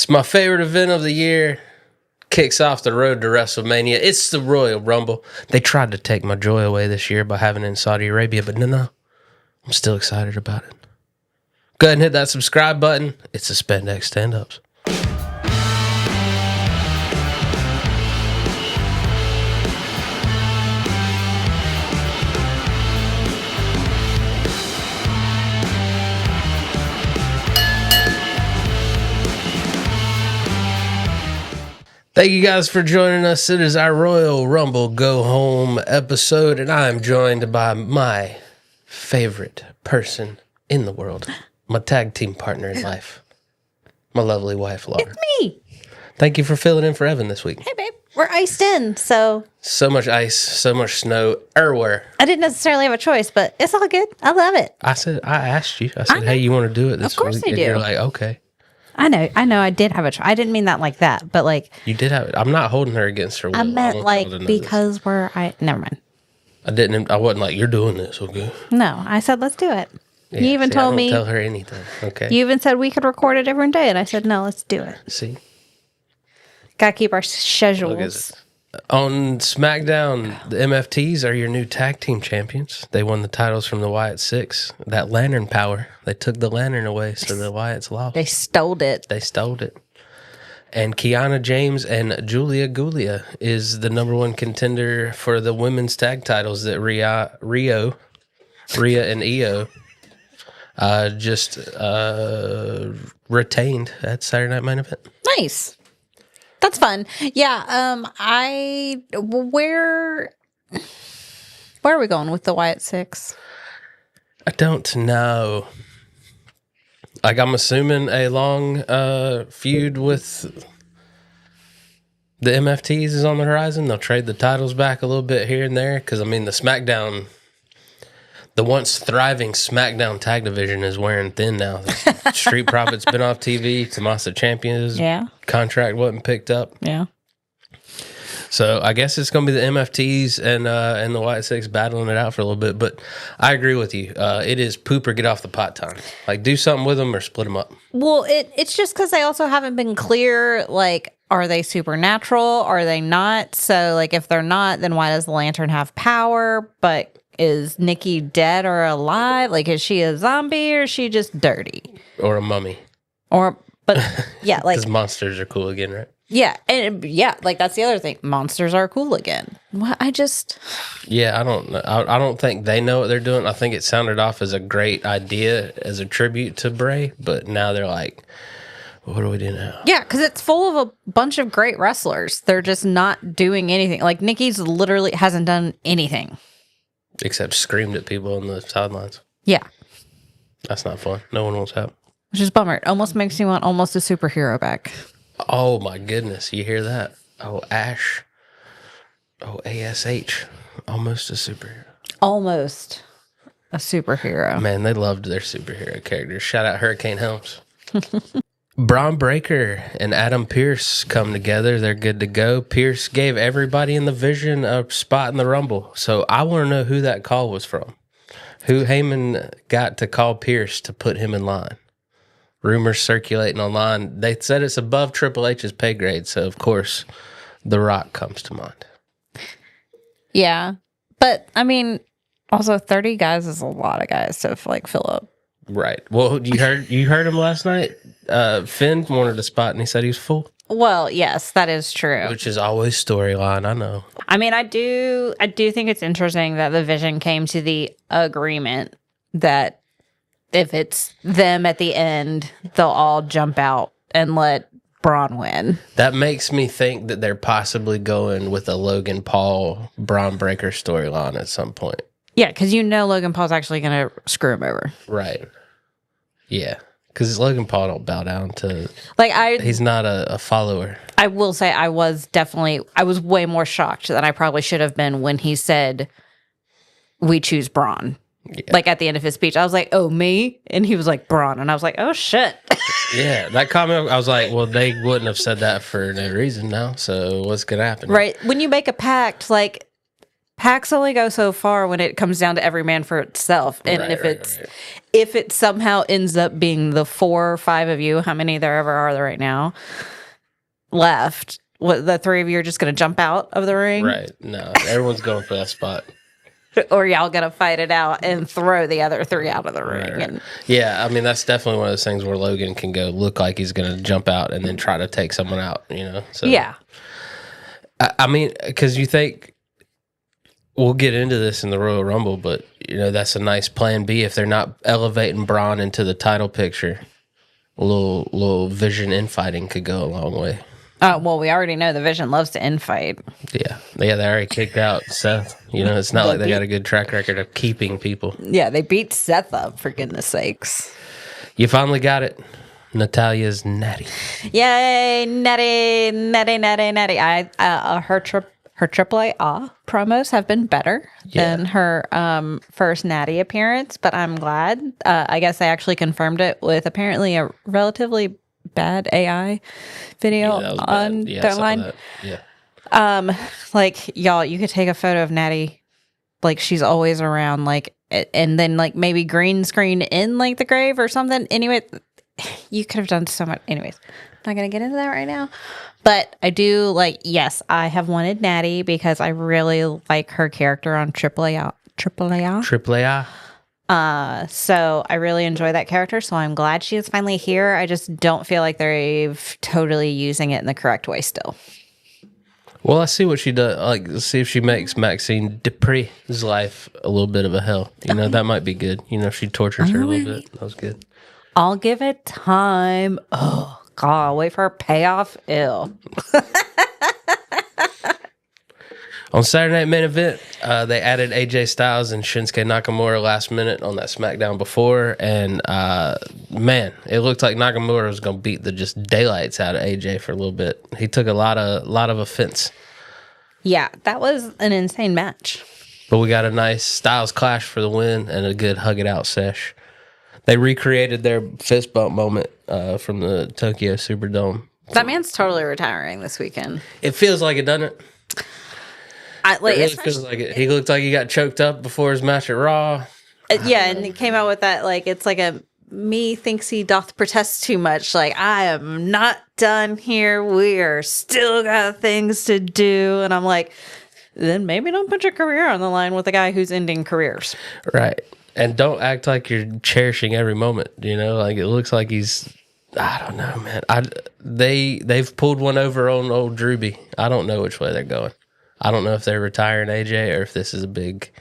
It's my favorite event of the year. Kicks off the road to WrestleMania. It's the Royal Rumble. They tried to take my joy away this year by having it in Saudi Arabia, but no. I'm still excited about it. Go ahead and hit that subscribe button. It's the Spandex Standups. Thank you guys for joining us. It is our Royal Rumble Go Home episode, and I am joined by my favorite person in the world, my tag team partner in life, my lovely wife, Laura. It's me. Thank you for filling in for Evan this week. Hey, babe. We're iced in, so... So much ice, so much snow, everywhere. I didn't necessarily have a choice, but it's all good. I love it. I asked you. I said, hey, you want to do it this week? Of course I do. And you're like, okay. I know. I did have a choice. I didn't mean that like that, but like... You did have it. I'm not holding her against her will. I meant like because this. Never mind. I wasn't like, you're doing this, okay? No, I said, let's do it. Yeah, you even told me... tell her anything, okay? You even said we could record a different day, and I said, no, let's do it. See? Gotta keep our schedules. On Smackdown, the MFTs are your new tag team champions. They won the titles from the Wyatt Six. That lantern power. They took the lantern away, so the Wyatts lost. They stole it. And Kiana James and Julia Gulia is the number one contender for the women's tag titles that Rhea and Io just retained at Saturday Night Main Event. Nice. That's fun. Yeah. Where are we going with the Wyatt Six? I don't know. Like, I'm assuming a long feud with the MFTs is on the horizon. They'll trade the titles back a little bit here and there. Because, I mean, the SmackDown, the once thriving SmackDown tag division is wearing thin now. The Street Profits been off TV. Tommaso Ciampa's contract wasn't picked up. Yeah. So I guess it's going to be the MFTs and the Wyatt Six battling it out for a little bit. But I agree with you. It is poop or get off the pot time. Like, do something with them or split them up. Well, it's just because they also haven't been clear, like, are they supernatural? Are they not? So, like, if they're not, then why does the lantern have power? But is Nikki dead or alive? Like, is she a zombie or is she just dirty? Or a mummy. But yeah, like... Because monsters are cool again, right? Yeah, and like, that's the other thing. Monsters are cool again. Well, Yeah, I don't know. I don't think they know what they're doing. I think it sounded off as a great idea as a tribute to Bray, but now they're like, what do we do now? Yeah, because it's full of a bunch of great wrestlers. They're just not doing anything. Like, Nikki's literally hasn't done anything. Except screamed at people on the sidelines. Yeah. That's not fun. No one wants help. Which is a bummer. It almost makes me want almost a superhero back. Oh, my goodness. You hear that? Oh, Ash. Oh, ASH. Almost a superhero. Almost a superhero. Man, they loved their superhero characters. Shout out Hurricane Helms. Braun Breaker and Adam Pearce come together. They're good to go. Pearce gave everybody in the Vision a spot in the Rumble. So I want to know who that call was from. Who Heyman got to call Pearce to put him in line. Rumors circulating online. They said it's above Triple H's pay grade. So, of course, The Rock comes to mind. Yeah. But, I mean, also 30 guys is a lot of guys to, like, fill up. Right. Well, you heard him last night? Finn wanted a spot, and he said he was full. Well, yes, that is true. Which is always storyline, I know. I mean, I do think it's interesting that the Vision came to the agreement that if it's them at the end, they'll all jump out and let Braun win. That makes me think that they're possibly going with a Logan Paul Braun Breaker storyline at some point. Yeah, because Logan Paul's actually going to screw him over. Right. Yeah. Because Logan Paul don't bow down to... he's not a follower. I will say I was way more shocked than I probably should have been when he said, we choose Braun. Yeah. Like, at the end of his speech, I was like, oh, me? And he was like, Braun. And I was like, oh, shit. Yeah, that comment, I was like, well, they wouldn't have said that for no reason now. So what's going to happen? Right. When you make a pact, like, packs only go so far when it comes down to every man for itself. And if it somehow ends up being the 4 or 5 of you, how many there ever are there right now left, what, the 3 of you are just going to jump out of the ring? Right. No, everyone's going for that spot. Or y'all going to fight it out and throw the other 3 out of the ring. Right. And Yeah, I mean, that's definitely one of those things where Logan can go look like he's going to jump out and then try to take someone out, you know? So, yeah. I mean, because you think, we'll get into this in the Royal Rumble, but, you know, that's a nice plan B if they're not elevating Braun into the title picture. A little Vision infighting could go a long way. Well, we already know the Vision loves to infight. Yeah, they already kicked out Seth. You know, it's not like they got a good track record of keeping people. Yeah, they beat Seth up, for goodness sakes. You finally got it. Natalia's natty. Yay, natty. Her AAA promos have been better than her first natty appearance, but I'm glad. I guess they actually confirmed it with apparently a relatively bad AI video on their line. Yeah. Like, y'all, you could take a photo of Natty, like she's always around, like, and then like maybe green screen in like the grave or something. Anyway, you could have done so much. Anyways, not gonna get into that right now. But I do like, yes, I have wanted Natty because I really like her character on AAA. So I really enjoy that character. So I'm glad she is finally here. I just don't feel like they're totally using it in the correct way still. Well, let's see what she does. Like, let's see if she makes Maxine Dupree's life a little bit of a hell. You know, that might be good. You know, if she tortures her a little bit. That was good. I'll give it time. Oh, God, I'll wait for her payoff. Ew. On Saturday Night Main Event, they added AJ Styles and Shinsuke Nakamura last minute on that Smackdown before, and man, it looked like Nakamura was going to beat the just daylights out of AJ for a little bit. He took a lot of offense. Yeah, that was an insane match. But we got a nice Styles clash for the win and a good hug it out sesh. They recreated their fist bump moment from the Tokyo Superdome. That man's totally retiring this weekend. It feels like it, doesn't it? It really feels like it. He looked like he got choked up before his match at Raw. Yeah, and he came out with that, like, it's like a me thinks he doth protest too much. Like, I am not done here. We are still got things to do. And I'm like, then maybe don't put your career on the line with a guy who's ending careers. Right. And don't act like you're cherishing every moment. You know, like it looks like he's, I don't know, man. They've pulled one over on old Drewby. I don't know which way they're going. I don't know if they're retiring AJ or if this is a big...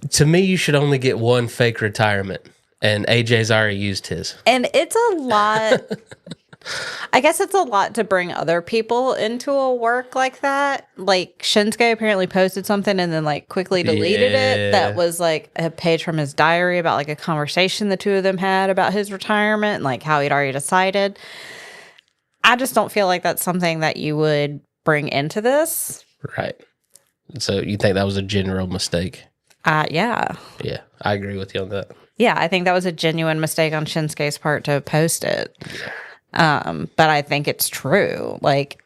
To me, you should only get one fake retirement, and AJ's already used his. And it's a lot... I guess it's a lot to bring other people into a work like that. Like, Shinsuke apparently posted something and then, like, quickly deleted it. That was, like, a page from his diary about, like, a conversation the two of them had about his retirement and, like, how he'd already decided. I just don't feel like that's something that you would bring into this. Right. So you think that was a general mistake? Yeah. Yeah, I agree with you on that. Yeah, I think that was a genuine mistake on Shinsuke's part to post it. Yeah. But I think it's true. Like,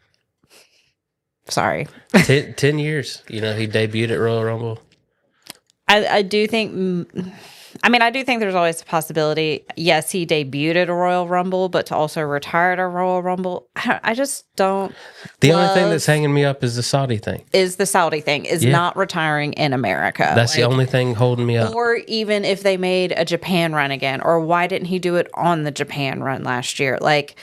sorry. 10 years. You know, he debuted at Royal Rumble. I do think... I do think there's always a possibility. Yes, he debuted at a Royal Rumble, but to also retire at a Royal Rumble, I just don't. The only thing that's hanging me up is the Saudi thing. Is not retiring in America. That's the only thing holding me up. Or even if they made a Japan run again, or why didn't he do it on the Japan run last year? Like,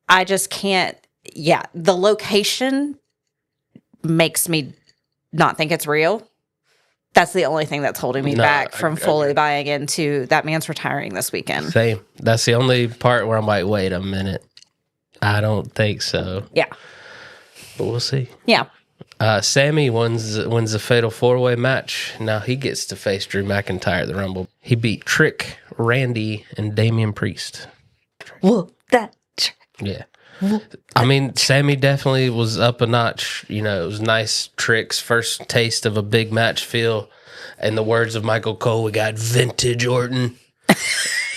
I just can't. Yeah, the location makes me not think it's real. That's the only thing that's holding me back from fully buying into that man's retiring this weekend. Same. That's the only part where I'm like, wait a minute. I don't think so. Yeah. But we'll see. Yeah. Sammy wins the Fatal 4-Way match. Now he gets to face Drew McIntyre at the Rumble. He beat Trick, Randy, and Damian Priest. Whoa, that. Yeah. I mean, Sammy definitely was up a notch. You know, it was nice. Trick's first taste of a big match feel. In the words of Michael Cole, we got vintage Orton.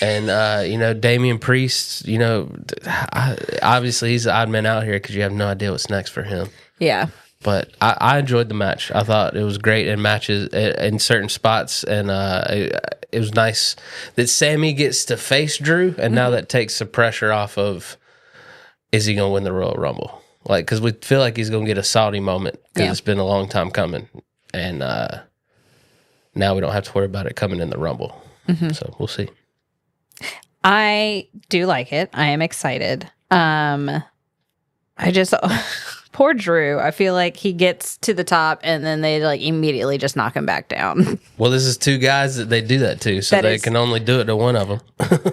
And, Damian Priest, obviously he's the odd man out here because you have no idea what's next for him. Yeah. But I enjoyed the match. I thought it was great in matches in certain spots, and it was nice that Sammy gets to face Drew, and now that takes the pressure off of, is he going to win the Royal Rumble? Like, because we feel like he's going to get a Saudi moment because it's been a long time coming, and now we don't have to worry about it coming in the Rumble. So we'll see. I do like it. I am excited. I just poor Drew. I feel like he gets to the top and then they like immediately just knock him back down. Well, this is two guys that they do that to, so they can only do it to one of them.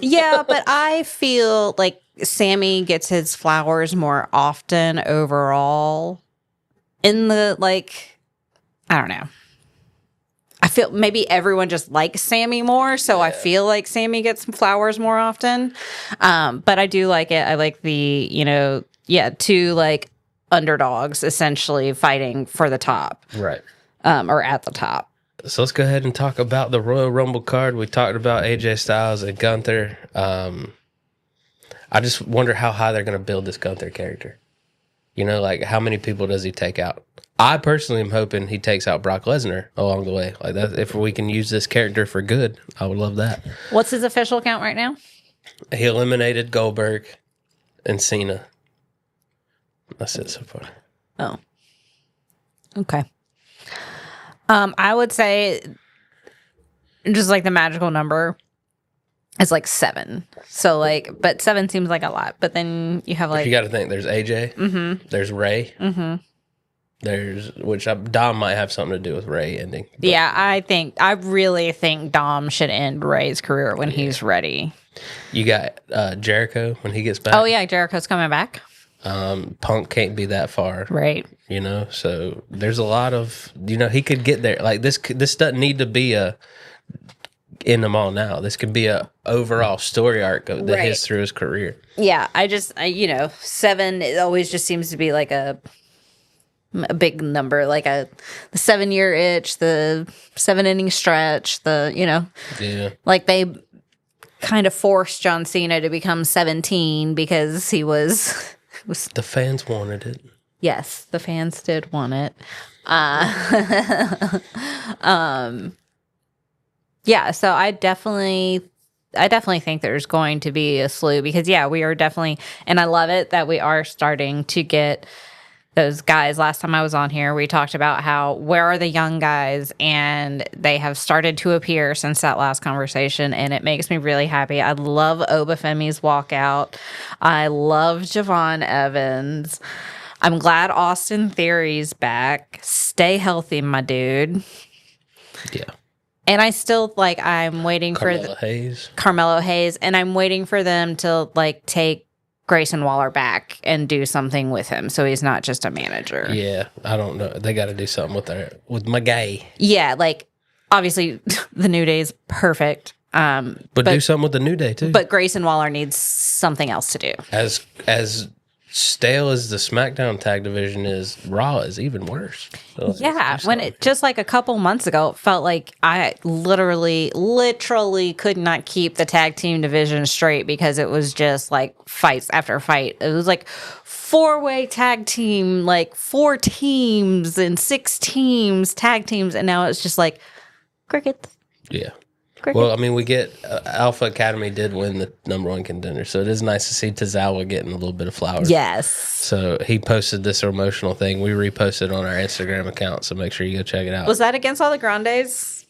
Yeah, but I feel like Sammy gets his flowers more often overall in the, like, I don't know. I feel maybe everyone just likes Sammy more, so I feel like Sammy gets flowers more often. But I do like it. I like the, two like underdogs essentially fighting for the top. Right. Or at the top. So let's go ahead and talk about the Royal Rumble card. We talked about AJ Styles and Gunther. I just wonder how high they're going to build this Gunther character. Like how many people does he take out? I personally am hoping he takes out Brock Lesnar along the way. Like that, if we can use this character for good, I would love that. What's his official count right now? He eliminated Goldberg and Cena. That's it so far. Oh. Okay. I would say just like the magical number is like 7. So but 7 seems like a lot. But then you have like, you got to think there's AJ, there's Ray, there's Dom might have something to do with Ray ending. Yeah, I really think Dom should end Ray's career when he's ready. You got Jericho when he gets back. Oh yeah, Jericho's coming back. Punk can't be that far, right? So there's a lot of he could get there. Like this doesn't need to be a in them all now. This could be a overall story arc of his through his career. Yeah, I 7 it always just seems to be like a big number, like the 7-year itch, the 7-inning stretch, like they kind of forced John Cena to become 17 because he was the fans wanted it. Yes, the fans did want it. Yeah, so I definitely think there's going to be a slew because we are definitely, and I love it that we are starting to get those guys. Last time I was on here, we talked about where are the young guys, and they have started to appear since that last conversation, and it makes me really happy. I love Obafemi's walkout. I love Javon Evans. I'm glad Austin Theory's back. Stay healthy, my dude. Yeah. And I still I'm waiting for Carmelo Hayes, and I'm waiting for them to take Grayson Waller back and do something with him, so he's not just a manager. Yeah, I don't know. They got to do something with my guy. Yeah, obviously the New Day's perfect, but do something with the New Day too. But Grayson Waller needs something else to do. As stale as the Smackdown tag division is, Raw is even worse. So when it just a couple months ago, it felt like I literally could not keep the tag team division straight because it was just fights after fight. It was 4-way tag team, 4 teams and 6 teams, tag teams, and now it's just crickets. Yeah. Well, I mean, we get Alpha Academy did win the #1 contender, so it is nice to see Tozawa getting a little bit of flowers. Yes. So he posted this emotional thing. We reposted on our Instagram account, so make sure you go check it out. Was that against all the Grandes?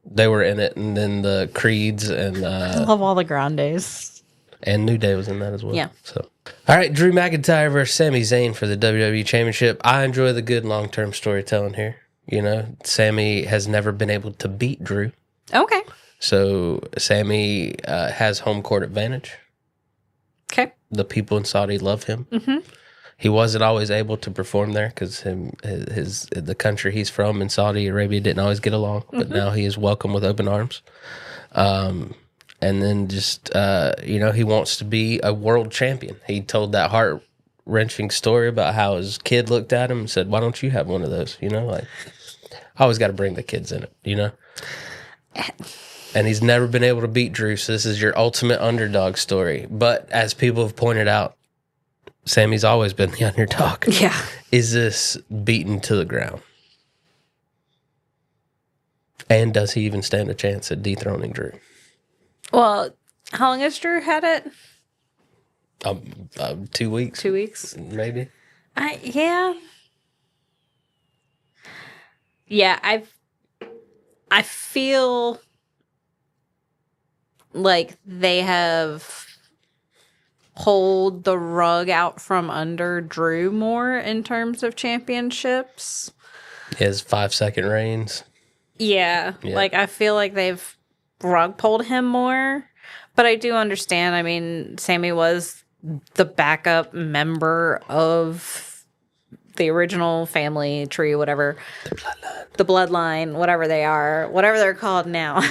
They were in it, and then the Creeds and I love all the Grandes. And New Day was in that as well. Yeah. So, all right, Drew McIntyre versus Sami Zayn for the WWE Championship. I enjoy the good long-term storytelling here. Sami has never been able to beat Drew. Okay. So Sami has home court advantage. Okay. The people in Saudi love him. Mm-hmm. He wasn't always able to perform there because the country he's from in Saudi Arabia didn't always get along. But now he is welcome with open arms. And then just he wants to be a world champion. He told that heart-wrenching story about how his kid looked at him and said, "Why don't you have one of those?" I always got to bring the kids in it. And he's never been able to beat Drew, so this is your ultimate underdog story. But as people have pointed out, Sammy's always been the underdog. Yeah. Is this beaten to the ground? And does he even stand a chance at dethroning Drew? Well, how long has Drew had it? 2 weeks. 2 weeks? Maybe. Yeah. Yeah, I feel like they have pulled the rug out from under Drew more in terms of championships. His 5-second reigns. Yeah, like I feel like they've rug pulled him more. But I do understand. I mean, Sammy was the backup member of the original family tree, whatever. The bloodline, whatever they are, whatever they're called now.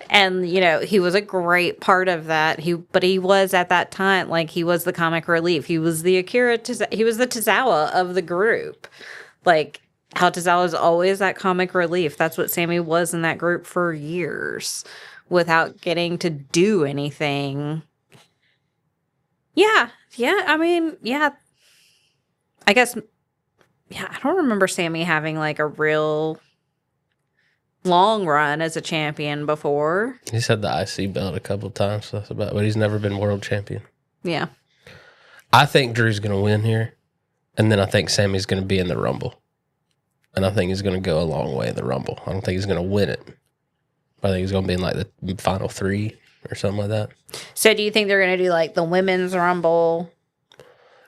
And, you know, he was a great part of that. But he was at that time, like, he was the comic relief. He was the he was the Tozawa of the group. Like, how Tozawa is always that comic relief. That's what Sammy was in that group for years without getting to do anything. Yeah. I mean, yeah. I guess, yeah, I don't remember Sammy having like a real long run as a champion before. He's had the IC belt a couple times, so that's about, but he's never been world champion. Yeah. I think Drew's going to win here, and then I think Sammy's going to be in the Rumble. And I think he's going to go a long way in the Rumble. I don't think he's going to win it. I think he's going to be in like the final 3 or something like that. So do you think they're going to do like the women's Rumble?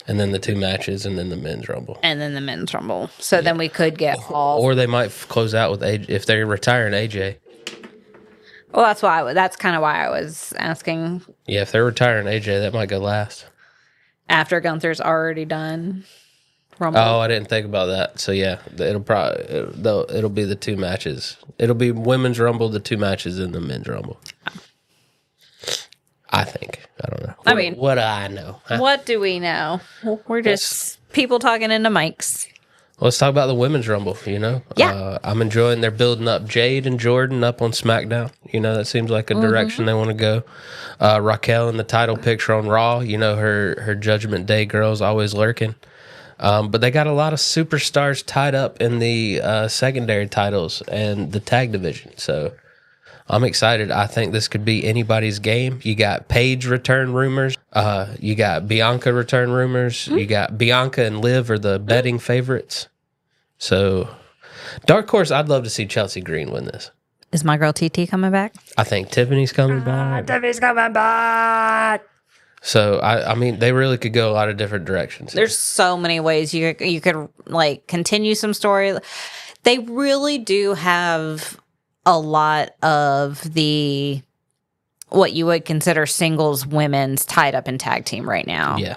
And then the 2 matches, and then the men's Rumble. And then the men's Rumble. So then we could get all. Or they might close out with AJ, if they're retiring AJ. Well, that's kind of why I was asking. Yeah, if they're retiring AJ, that might go last. After Gunther's already done Rumble. Oh, I didn't think about that. So yeah, it'll be the 2 matches. It'll be women's Rumble, the 2 matches, and the men's Rumble. I think. I don't know. I mean, what do I know? Huh? What do we know? We're just people talking into mics. Let's talk about the women's Rumble, you know? Yeah. I'm enjoying they're building up Jade and Jordan up on Smackdown. You know, that seems like a direction they want to go. Raquel in the title picture on Raw. You know, her Judgment Day girl's always lurking. But they got a lot of superstars tied up in the secondary titles and the tag division. So I'm excited. I think this could be anybody's game. You got Paige return rumors. You got Bianca return rumors. You got Bianca and Liv are the betting favorites. So, dark horse, I'd love to see Chelsea Green win this. Is my girl TT coming back? I think Tiffany's coming back. Tiffany's coming back. So, I mean, they really could go a lot of different directions. There's so many ways you could like continue some story. They really do have a lot of the what you would consider singles women's tied up in tag team right now. Yeah.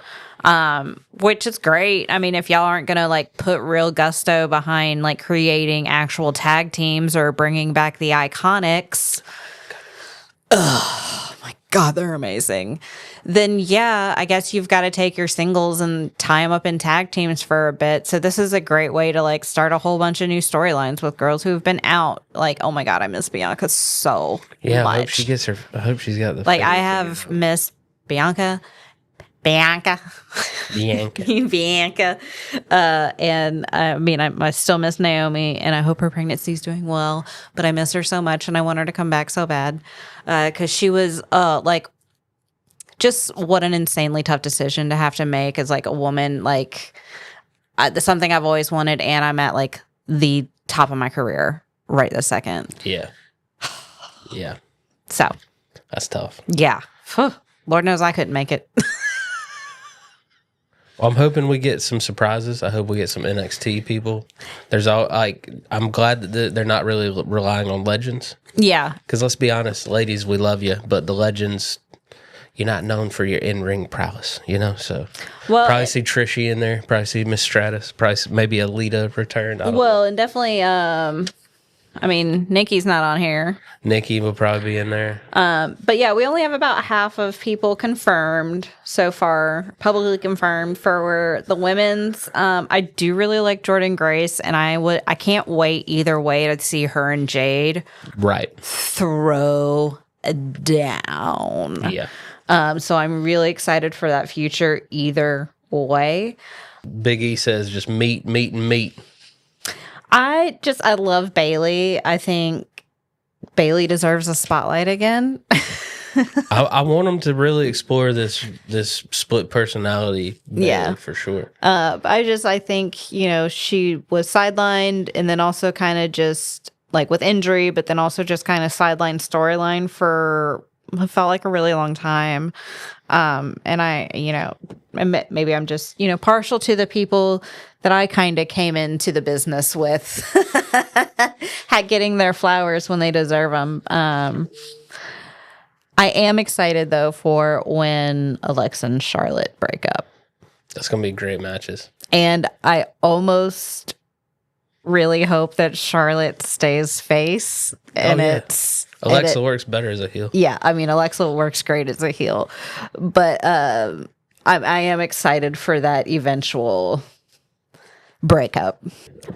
Which is great. I mean, if y'all aren't going to like put real gusto behind like creating actual tag teams or bringing back the Iconics. Oh my God, they're amazing. Then yeah, I guess you've got to take your singles and tie them up in tag teams for a bit. So this is a great way to like start a whole bunch of new storylines with girls who have been out. Like, oh my God, I miss Bianca so much. I hope she gets her. I hope she's got the. Like I have missed Bianca. And I mean, I still miss Naomi, and I hope her pregnancy's doing well. But I miss her so much, and I want her to come back so bad because she was like, just what an insanely tough decision to have to make as like a woman. Like something I've always wanted, and I'm at like the top of my career right this second. Yeah. So that's tough. Yeah. Lord knows I couldn't make it. Well, I'm hoping we get some surprises. I hope we get some NXT people. There's all like, I'm glad that they're not really relying on legends. Yeah. Because let's be honest, ladies, we love you, but the legends, you're not known for your in-ring prowess, you know? So probably see Trishy in there, probably see Miss Stratus, probably maybe a Lita return. And definitely, I mean, Nikki's not on here. Nikki will probably be in there. But yeah, we only have about half of people confirmed so far, publicly confirmed for the women's. I do really like Jordan Grace, and I can't wait either way to see her and Jade right throw down. Yeah. So I'm really excited for that future either way. Big E says just meat, meat, and meat. I love Bailey. I think Bailey deserves a spotlight again. I want them to really explore this split personality Bailey, for sure. I think, she was sidelined and then also kind of just like with injury, but then also just kind of sidelined storyline for what felt like a really long time. And maybe I'm just, partial to the people that I kind of came into the business with, getting their flowers when they deserve them. I am excited, though, for when Alexa and Charlotte break up. That's going to be great matches. And I almost really hope that Charlotte stays face. And Alexa works better as a heel. Yeah, I mean, Alexa works great as a heel. But I am excited for that eventual breakup.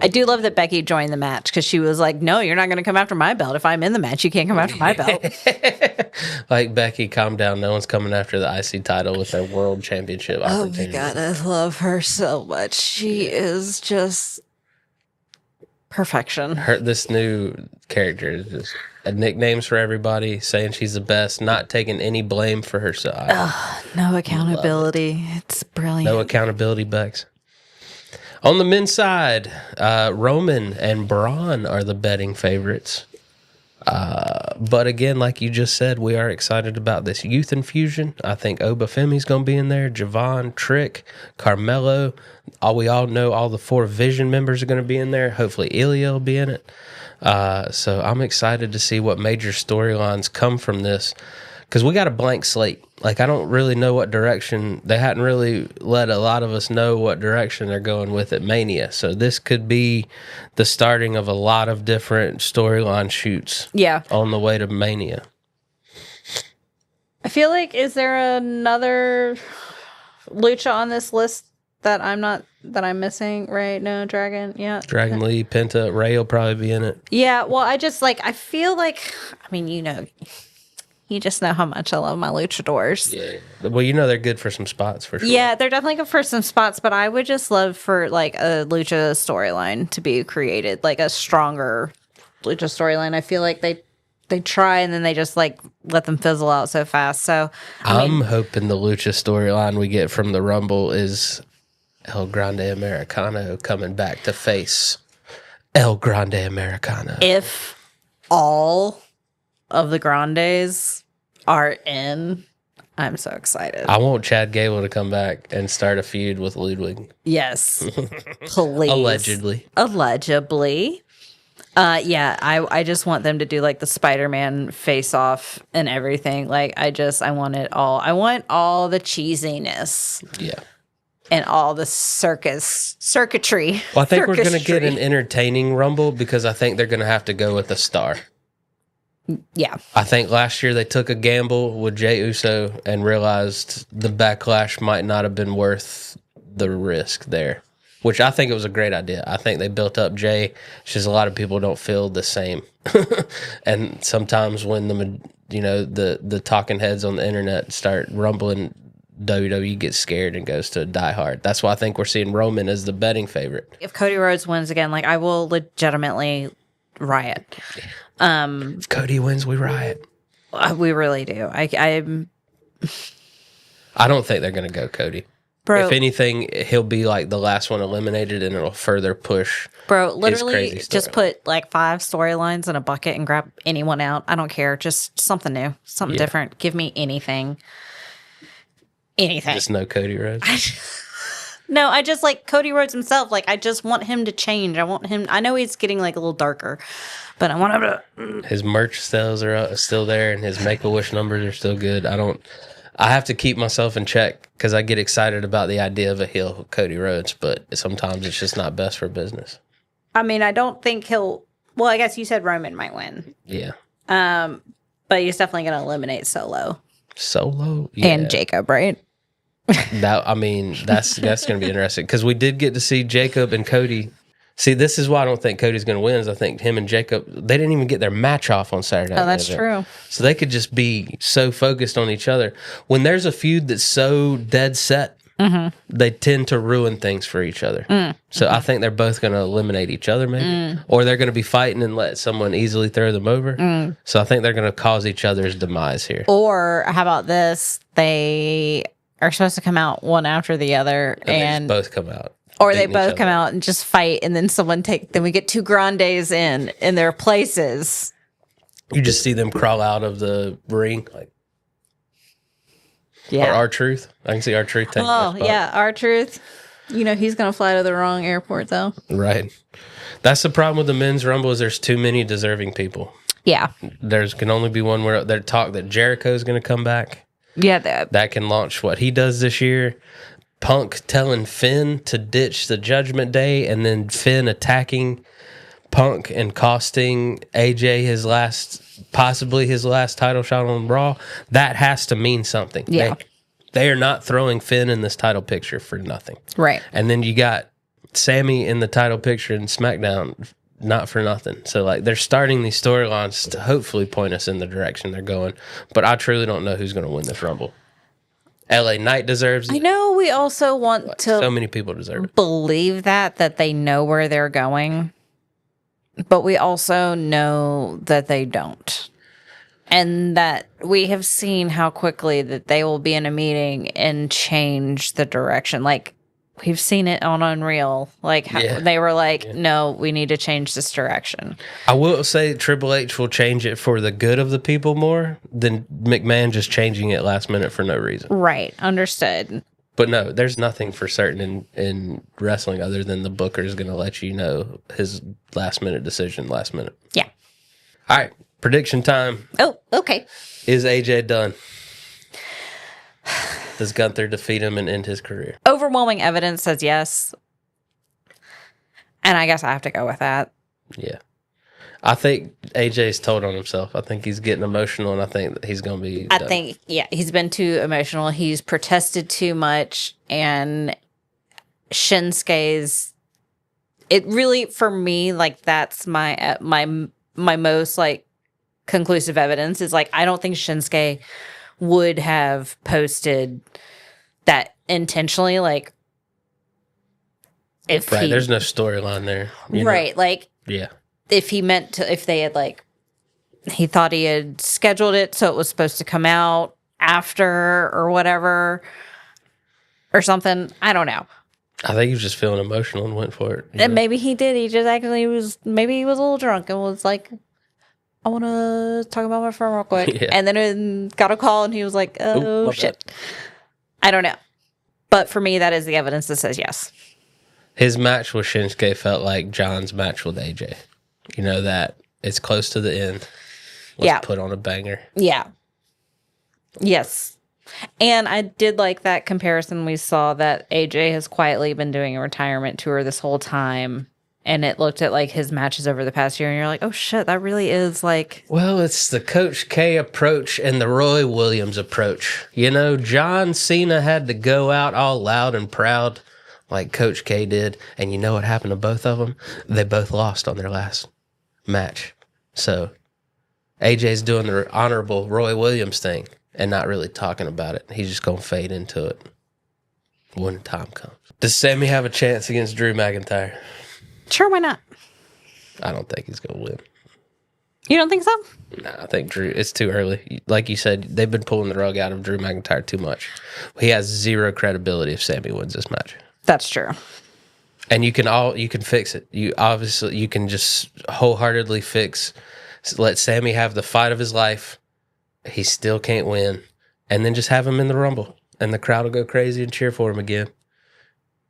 I do love that Becky joined the match because she was like, no, you're not going to come after my belt. If I'm in the match, you can't come after my belt. Like, Becky, calm down. No one's coming after the IC title with their world championship opportunity. Oh my God, I love her so much. She is just perfection. This new character is just nicknames for everybody, saying she's the best, not taking any blame for herself. No accountability. It's brilliant. No accountability, Bex. On the men's side, Roman and Braun are the betting favorites. But again, like you just said, we are excited about this youth infusion. I think Obafemi's going to be in there. Javon, Trick, Carmelo. We all know all the 4 Vision members are going to be in there. Hopefully Ilya will be in it. So I'm excited to see what major storylines come from this. Because we got a blank slate. Like, I don't really know what direction. They hadn't really let a lot of us know what direction they're going with at Mania. So this could be the starting of a lot of different storyline shoots. Yeah. On the way to Mania. I feel like, is there another lucha on this list that I'm missing right now? Dragon? Yeah. Dragon Lee, Penta, Ray will probably be in it. Yeah. Well, I feel like, I mean, you just know how much I love my luchadors. Yeah. Well, they're good for some spots for sure. Yeah, they're definitely good for some spots, but I would just love for like a lucha storyline to be created, like a stronger lucha storyline. I feel like they try and then they just like let them fizzle out so fast. So I'm hoping the lucha storyline we get from the Rumble is El Grande Americano coming back to face El Grande Americano. If all of the Grandes are in, I'm so excited. I want Chad Gable to come back and start a feud with Ludwig. Yes. Please. Allegedly. Yeah, I just want them to do like the Spider-Man face-off and everything. Like, I want it all. I want all the cheesiness. Yeah. And all the circuitry. Well, I think we're going to get an entertaining Rumble because I think they're going to have to go with a star. Yeah. I think last year they took a gamble with Jey Uso and realized the backlash might not have been worth the risk there, which I think it was a great idea. I think they built up Jey. It's just a lot of people don't feel the same. And sometimes when the talking heads on the internet start rumbling, WWE gets scared and goes to die hard. That's why I think we're seeing Roman as the betting favorite. If Cody Rhodes wins again, like, I will legitimately riot. If Cody wins, we riot. We really do. I don't think they're going to go Cody. Bro, if anything, he'll be like the last one eliminated and it'll further push. Bro, literally just put like 5 storylines in a bucket and grab anyone out. I don't care. Just something new, something different. Give me anything. Anything. Just no Cody Rhodes. No, I just like Cody Rhodes himself. Like, I just want him to change. I know he's getting like a little darker, but I want him to. His merch sales are still there and his Make-A-Wish numbers are still good. I have to keep myself in check because I get excited about the idea of a heel Cody Rhodes, but sometimes it's just not best for business. I mean, I don't think he'll. Well, I guess you said Roman might win. Yeah. But he's definitely going to eliminate Solo. Solo? Yeah. And Jacob, right? That's going to be interesting because we did get to see Jacob and Cody See, this is why I don't think Cody's going to win. Is I think him and Jacob, they didn't even get their match off on Saturday. Oh, that's true. So they could just be so focused on each other. When there's a feud that's so dead set, they tend to ruin things for each other. So I think they're both going to eliminate each other, maybe, or they're going to be fighting and let someone easily throw them over. So I think they're going to cause each other's demise here. Or how about this? They are supposed to come out one after the other, and they both come out. Or they both come out and just fight, and then then we get two grandes in their places. You just see them crawl out of the ring, like, yeah. Or R-Truth. I can see R-Truth taking Oh, yeah, R-Truth. You know, he's going to fly to the wrong airport, though. Right. That's the problem with the men's rumble is there's too many deserving people. Yeah. There's can only be one where they talk that Jericho's going to come back. Yeah. That can launch what he does this year. Punk telling Finn to ditch the Judgment Day, and then Finn attacking Punk and costing AJ possibly his last title shot on Raw. That has to mean something. Yeah. They are not throwing Finn in this title picture for nothing. Right. And then you got Sammy in the title picture in SmackDown, not for nothing. So, like, they're starting these storylines to hopefully point us in the direction they're going. But I truly don't know who's going to win this Rumble. LA Knight deserves it. I know we also want to so many people deserve it. Believe that they know where they're going, but we also know that they don't. And that we have seen how quickly that they will be in a meeting and change the direction. Like, we've seen it on Unreal. Like, how they were like, no, we need to change this direction. I will say Triple H will change it for the good of the people more than McMahon just changing it last minute for no reason. Right. Understood. But no, there's nothing for certain in wrestling other than the booker is going to let you know his last minute decision last minute. Yeah. All right. Prediction time. Oh, okay. Is AJ done? Does Gunther defeat him and end his career? Overwhelming evidence says yes. And I guess I have to go with that. Yeah. I think AJ's told on himself. I think he's getting emotional, and I think that he's going to be done. I think, he's been too emotional. He's protested too much. And Shinsuke's... It really, for me, like, that's my most, like, conclusive evidence is, like, I don't think Shinsuke would have posted that intentionally, like, if there's no storyline there, right know? Like, yeah, if he meant to, if they had, like, he thought he had scheduled it so it was supposed to come out after or whatever or something, I don't know. I think he was just feeling emotional and went for it, and maybe he did, he just actually was, maybe he was a little drunk and was like, I want to talk about my firm real quick. Yeah. And then it got a call and he was like, oh, shit. Bad. I don't know. But for me, that is the evidence that says yes. His match with Shinsuke felt like John's match with AJ. You know, that it's close to the end. Let's put on a banger. Yeah. Yes. And I did like that comparison. We saw that AJ has quietly been doing a retirement tour this whole time. And it looked at, like, his matches over the past year, and you're like, oh, shit, that really is, like... Well, it's the Coach K approach and the Roy Williams approach. You know, John Cena had to go out all loud and proud like Coach K did, and you know what happened to both of them? They both lost on their last match. So, AJ's doing the honorable Roy Williams thing and not really talking about it. He's just going to fade into it when time comes. Does Sammy have a chance against Drew McIntyre? Sure, why not? I don't think he's going to win. You don't think so? No, I think Drew, it's too early. Like you said, they've been pulling the rug out of Drew McIntyre too much. He has zero credibility if Sammy wins this match. That's true. And you can fix it. You can just wholeheartedly let Sammy have the fight of his life. He still can't win. And then just have him in the Rumble. And the crowd will go crazy and cheer for him again.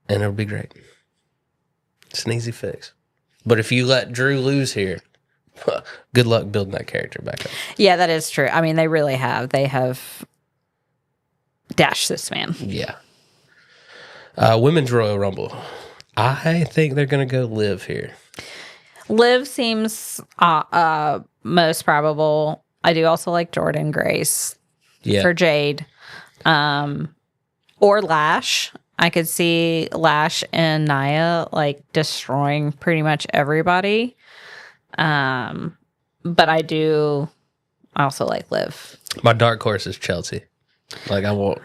And it'll be great. It's an easy fix. But if you let Drew lose here, good luck building that character back up. Yeah, that is true. I mean, they really have. They have dashed this man. Yeah. Women's Royal Rumble. I think they're going to go Liv here. Liv seems most probable. I do also like Jordan Grace for Jade. Or Lash. I could see Lash and Nia like destroying pretty much everybody. But I also like Liv. My dark horse is Chelsea. Like I want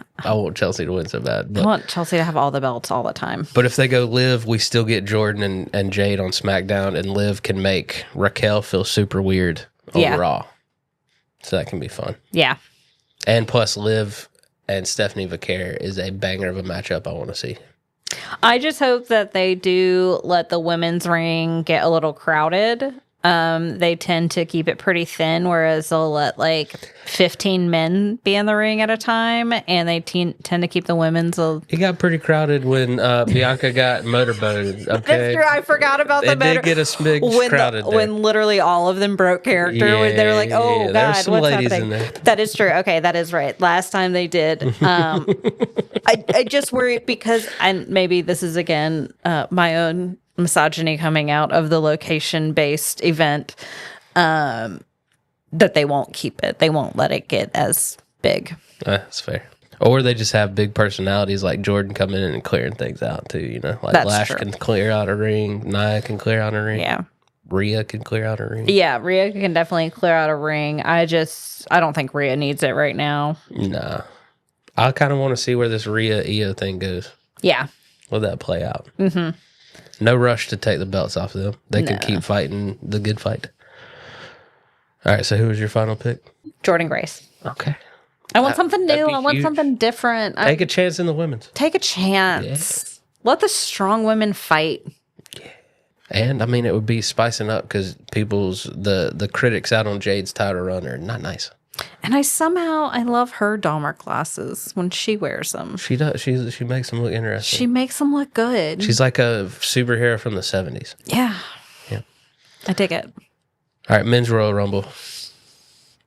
Chelsea to win so bad. I want Chelsea to have all the belts all the time. But if they go Liv, we still get Jordan and Jade on SmackDown, and Liv can make Raquel feel super weird over Raw. So that can be fun. Yeah. And plus Liv and Stephanie Vaquer is a banger of a matchup I want to see. I just hope that they do let the women's ring get a little crowded. They tend to keep it pretty thin, whereas they'll let like 15 men be in the ring at a time, and they tend to keep the women's. It got pretty crowded when Bianca got motorboated. Okay, that's true. I forgot about the motor. It did get a smidge crowded there. When literally all of them broke character. When they were like, "Oh God, what's happening?" That is true. Okay, that is right. Last time they did. I just worry because, and maybe this is again my own misogyny coming out of the location-based event, that they won't keep it. They won't let it get as big. That's fair. Or they just have big personalities like Jordan coming in and clearing things out too, you know? Like That's Lash true. can clear out a ring, Nia can clear out a ring. Yeah. Rhea can clear out a ring. Yeah, Rhea can definitely clear out a ring. I don't think Rhea needs it right now. Nah. I kind of want to see where this Rhea-Io thing goes. Yeah. Let that play out. Mm-hmm. No rush to take the belts off of them. They can keep fighting the good fight. All right, so who was your final pick? Jordan Grace. Okay. I want something new. I want huge. something different. Take a chance in the women's. Take a chance. Yeah. Let the strong women fight. Yeah. And, I mean, it would be spicing up because the critics out on Jade's title run are not nice. And I love her Dahmer glasses when she wears them. She does. She makes them look interesting. She makes them look good. She's like a superhero from the 70s. Yeah. Yeah. I dig it. All right, men's Royal Rumble.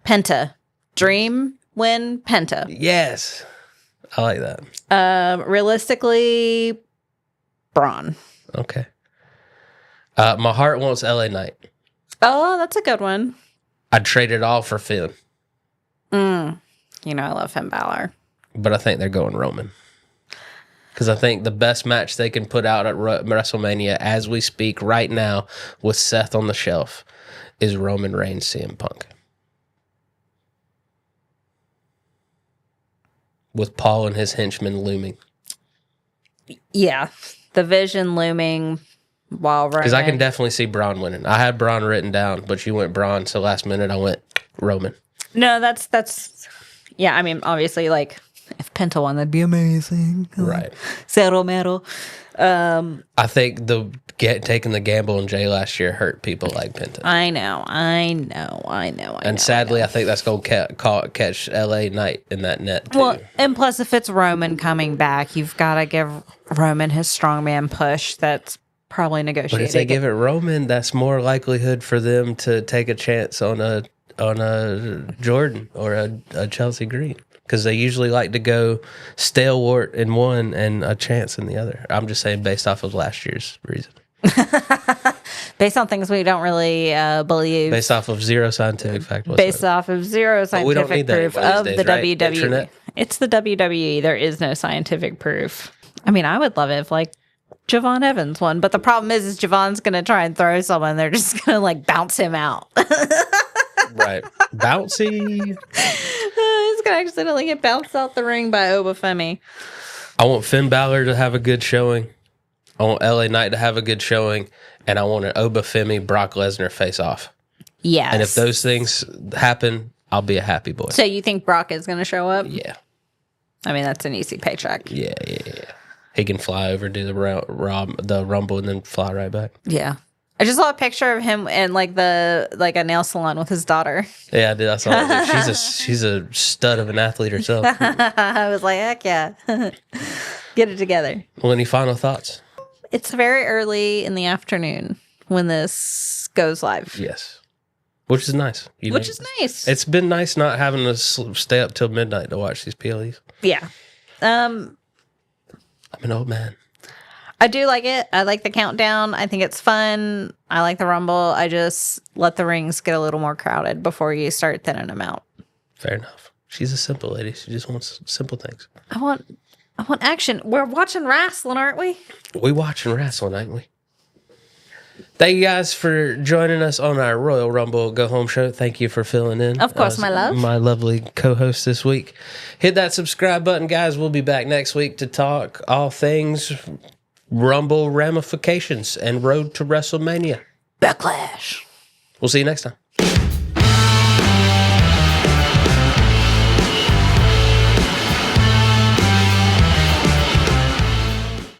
Penta. Dream, win, Penta. Yes. I like that. Realistically, Braun. Okay. My heart wants LA Knight. Oh, that's a good one. I'd trade it all for Finn. You know, I love Finn Balor. But I think they're going Roman. Because I think the best match they can put out at WrestleMania as we speak right now with Seth on the shelf is Roman Reigns CM Punk. With Paul and his henchmen looming. Yeah. The vision looming while Roman. Because I can definitely see Braun winning. I had Braun written down, but you went Braun, so last minute I went Roman. No, that's yeah, I mean, obviously, like, if Penta won, that'd be amazing. Right. Cero Mero. I think taking the gamble on Jay last year hurt people like Penta. I know. And sadly, I think that's going to catch LA Knight in that net, too. Well, and plus, if it's Roman coming back, you've got to give Roman his strongman push. That's probably negotiated. But if they give it Roman, that's more likelihood for them to take a chance on a Jordan or a Chelsea Green, because they usually like to go stalwart in one and a chance in the other. I'm just saying based off of last year's reason. Based on things we don't really believe. Based off of zero scientific fact whatsoever. Based off of zero scientific proof of the WWE. Internet? It's the WWE. There is no scientific proof. I mean, I would love it if, like, Javon Evans won, but the problem is Javon's going to try and throw someone. They're just going to, like, bounce him out. Right. Bouncy. He's going to accidentally get bounced out the ring by Obafemi. I want Finn Balor to have a good showing. I want LA Knight to have a good showing. And I want an Obafemi Brock Lesnar face off. Yes. And if those things happen, I'll be a happy boy. So you think Brock is going to show up? Yeah. I mean, that's an easy paycheck. Yeah. He can fly over, do the Rumble, and then fly right back. Yeah. I just saw a picture of him in like a nail salon with his daughter. Yeah, I did. I saw that. She's a stud of an athlete herself. I was like, heck yeah. Get it together. Well, any final thoughts? It's very early in the afternoon when this goes live. Yes. Which is nice. Which is nice. It's been nice not having to stay up till midnight to watch these PLEs. Yeah. I'm an old man. I do like it. I like the countdown. I think it's fun. I like the Rumble. I just let the rings get a little more crowded before you start thinning them out. Fair enough. She's a simple lady. She just wants simple things. I want I want action. We're watching wrestling, aren't we? We watching wrestling, ain't we? Thank you guys for joining us on our Royal Rumble Go Home show. Thank you for filling in. Of course, my love. My lovely co-host this week. Hit that subscribe button, guys. We'll be back next week to talk all things Rumble ramifications and road to WrestleMania. Backlash. We'll see you next time.